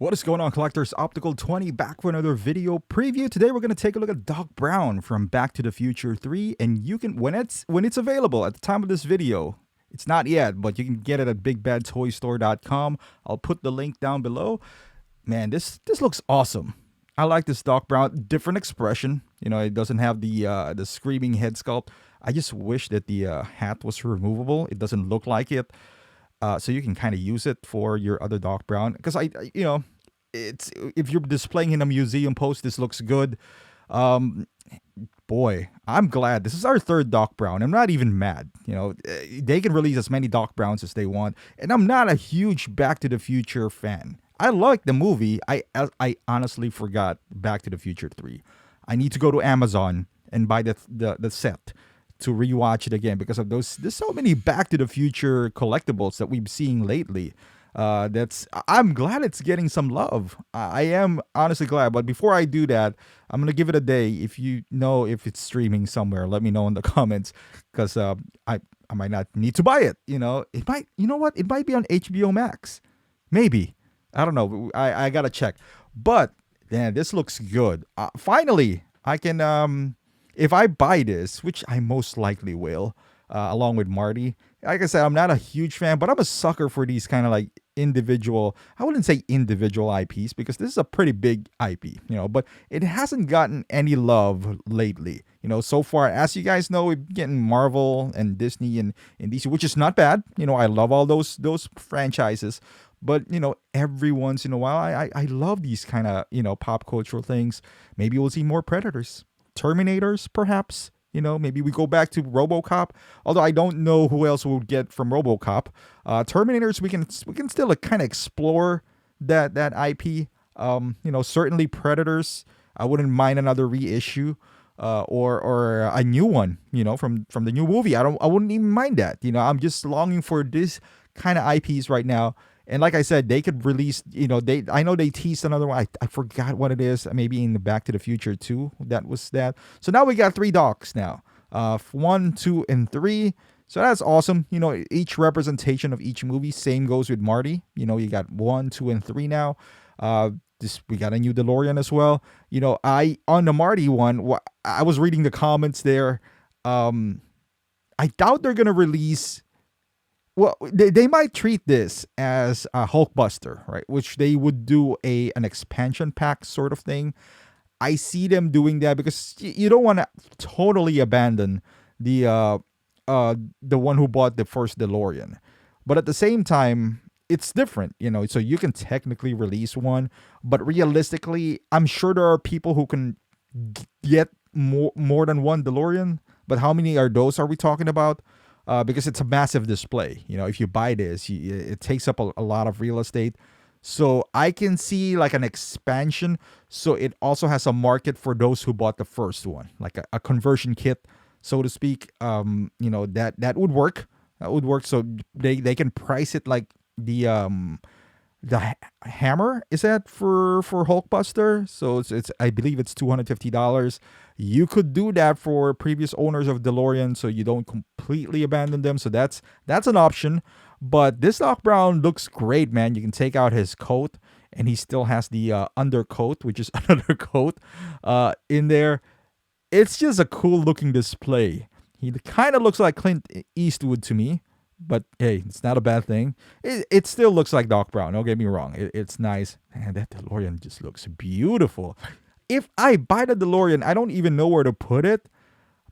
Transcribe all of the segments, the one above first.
What is going on, collectors? Optical 20 back for another video preview. Today we're going to take a look at Doc Brown from Back to the Future 3, and you can when it's available at the time of this video. It's not yet, but you can get it at bigbadtoystore.com. I'll put the link down below. Man, this looks awesome. I like this Doc Brown, different expression. You know, it doesn't have the screaming head sculpt. I just wish that the hat was removable. It doesn't look like it. So you can kind of use it for your other Doc Brown, because it's if you're displaying in a museum post, this looks good. Boy, I'm glad this is our third Doc Brown. I'm not even mad. You know, they can release as many Doc Browns as they want, and I'm not a huge Back to the Future fan. I like the movie. I honestly forgot Back to the Future 3. I need to go to Amazon and buy the set to rewatch it again, because of those. There's so many Back to the Future collectibles that we've seen lately. I'm glad it's getting some love. I am honestly glad. But before I do that, I'm gonna give it a day. If you know if it's streaming somewhere, let me know in the comments, because I might not need to buy it. You know, it might. You know what? It might be on HBO Max. Maybe. I don't know. I gotta check. But man, this looks good. Finally, I can if I buy this, which I most likely will, along with Marty. Like I said, I'm not a huge fan, but I'm a sucker for these kind of like individual, I wouldn't say individual IPs, because this is a pretty big IP, you know, but it hasn't gotten any love lately. You know, so far, as you guys know, we're getting Marvel and Disney and DC, which is not bad. You know, I love all those franchises. But, you know, every once in a while, I love these kind of, you know, pop cultural things. Maybe we'll see more Predators. Terminators, perhaps. You know, maybe we go back to RoboCop. Although I don't know who else we'll get from RoboCop. Terminators, we can still kind of explore that IP. You know, certainly Predators. I wouldn't mind another reissue, or a new one. You know, from the new movie. I wouldn't even mind that. You know, I'm just longing for this kind of IPs right now. And like I said, they could release, you know, I know they teased another one. I forgot what it is. Maybe in the Back to the Future 2. That was that. So now we got 3 docs now. 1, 2, and 3. So that's awesome. You know, each representation of each movie. Same goes with Marty. You know, you got 1, 2, and 3 now. We got a new DeLorean as well. You know, on the Marty one, I was reading the comments there. I doubt they're gonna release. Well, they might treat this as a Hulkbuster, right? Which they would do an expansion pack sort of thing. I see them doing that because you don't want to totally abandon the one who bought the first DeLorean. But at the same time, it's different, you know. So you can technically release one, but realistically, I'm sure there are people who can get more than one DeLorean. But how many are we talking about? Because it's a massive display. You know, if you buy this, it takes up a lot of real estate. So I can see like an expansion. So it also has a market for those who bought the first one, like a conversion kit, so to speak. You know, that would work. That would work. So they can price it like the hammer is that for Hulkbuster. So it's I believe it's $250. You could do that for previous owners of DeLorean, so you don't completely abandon them. So that's an option. But this Doc Brown looks great, man. You can take out his coat, and he still has the undercoat, which is another coat in there. It's just a cool looking display. He kind of looks like Clint Eastwood to me. But hey, it's not a bad thing. It still looks like Doc Brown. Don't get me wrong. It's nice. Man, that DeLorean just looks beautiful. If I buy the DeLorean, I don't even know where to put it.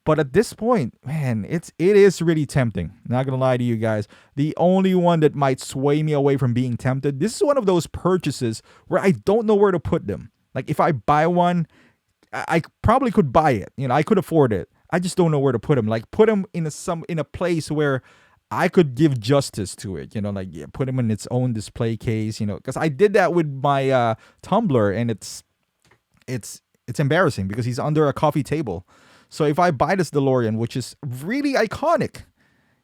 But at this point, man, it is really tempting. Not gonna lie to you guys. The only one that might sway me away from being tempted. This is one of those purchases where I don't know where to put them. Like if I buy one, I probably could buy it. You know, I could afford it. I just don't know where to put them. Like put them in a place where I could give justice to it, you know, like put them in its own display case, you know, because I did that with my Tumblr, and it's embarrassing because he's under a coffee table. So if I buy this DeLorean, which is really iconic,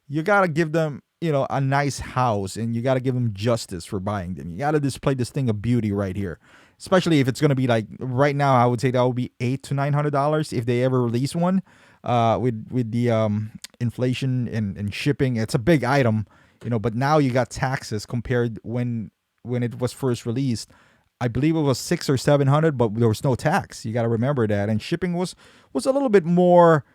you gotta give them, you know, a nice house, and you gotta give them justice for buying them. You gotta display this thing of beauty right here, especially if it's gonna be like right now. I would say that would be $800 to $900 if they ever release one. With the inflation and shipping, it's a big item, you know. But now you got taxes compared when it was first released. I believe it was 600 or 700, but there was no tax. You got to remember that, and shipping was a little bit more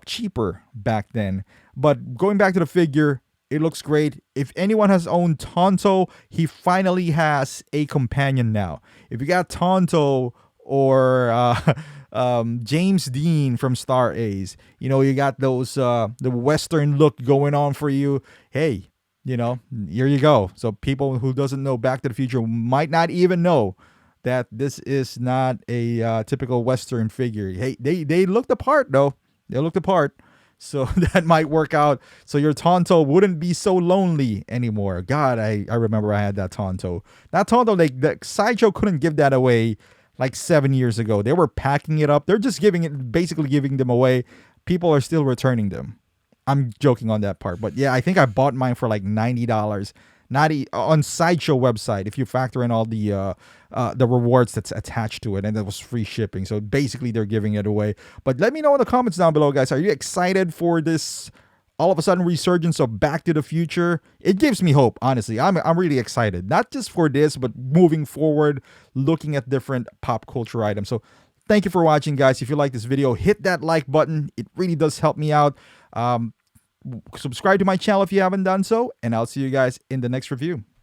cheaper back then. But going back to the figure, it looks great. If anyone has owned Tonto, he finally has a companion now. If you got Tonto or James Dean from Star A's, you got those the Western look going on for you. Hey, here you go. So people who doesn't know Back to the Future might not even know that this is not a typical Western figure. Hey, they looked the part though. They looked the part. So that might work out. So your Tonto wouldn't be so lonely anymore. God, I remember I had that Tonto. That Tonto, the Sideshow couldn't give that away like 7 years ago. They were packing it up. They're just basically giving them away. People are still returning them. I'm joking on that part. But yeah, I think I bought mine for like $90. On Sideshow website, if you factor in all the rewards that's attached to it, and that was free shipping. So basically they're giving it away. But let me know in the comments down below, guys. Are you excited for this all of a sudden resurgence of Back to the Future? It gives me hope, honestly. I'm really excited, not just for this, but moving forward, looking at different pop culture items. So thank you for watching, guys. If you like this video, hit that like button. It really does help me out. Subscribe to my channel if you haven't done so, and I'll see you guys in the next review.